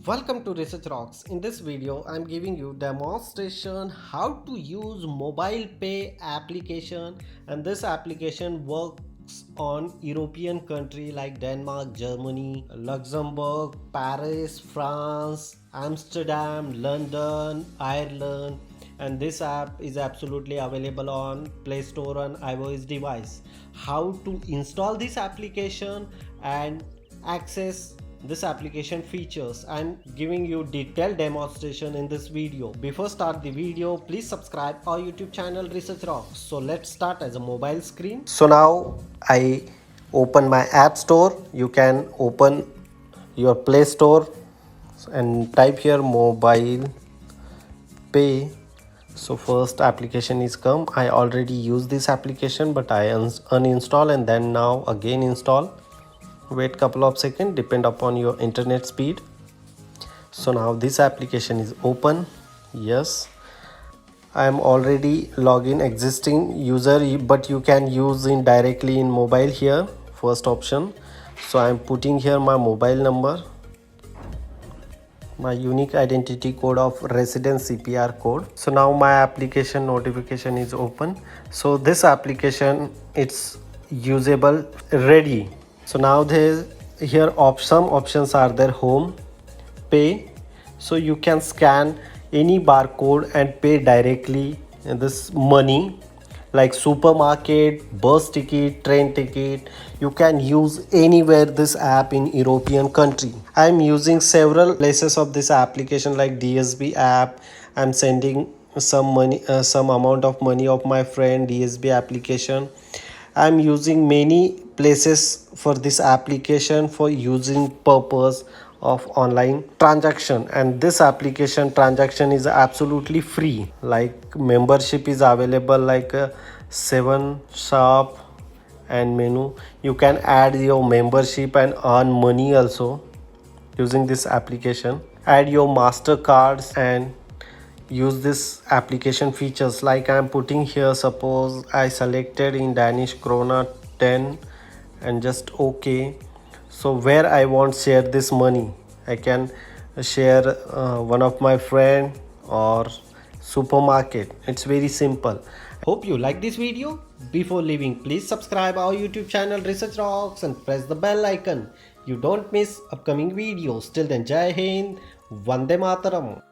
Welcome to Research Rocks. In this video, I'm giving you demonstration how to use MobilePay application, and this application works on European country like Denmark, Germany, Luxembourg, Paris, France, Amsterdam, London, Ireland, and this app is absolutely available on Play Store and iOS device. How to install this application and access this application features, I'm giving you detailed demonstration in this video. Before start the video, please subscribe our YouTube channel Research Rocks. So let's start as a mobile screen. So now I open my app store. You can open your Play Store and type here mobile pay. So first application is come. I already used this application, but I uninstall and then now again install. Wait couple of seconds, depend upon your internet speed. So now this application is open. Yes, I am already login existing user, but you can use it directly in mobile here, first option. So I am putting here my mobile number, my unique identity code of resident CPR code. So now my application notification is open. So this application, it's usable, ready. So now there here some options are there. Home, pay, so you can scan any barcode and pay directly this money, like supermarket, bus ticket, train ticket. You can use anywhere this app in European country. I'm using several places of this application like DSB app. I'm sending some money, some amount of money of my friend, DSB application. I'm using many places for this application for using purpose of online transaction, and this application transaction is absolutely free. Like membership is available like 7 shop and menu. You can add your membership and earn money also using this application. Add your MasterCards and use this application features. Like I'm putting here, suppose I selected in Danish krona 10 and just okay. So where I want share this money, I can share one of my friend or supermarket. It's very simple. Hope you like this video. Before leaving, please subscribe our YouTube channel Research Rocks and press the bell icon. You don't miss upcoming videos. Till then, Jai Hind, Vande Mataram.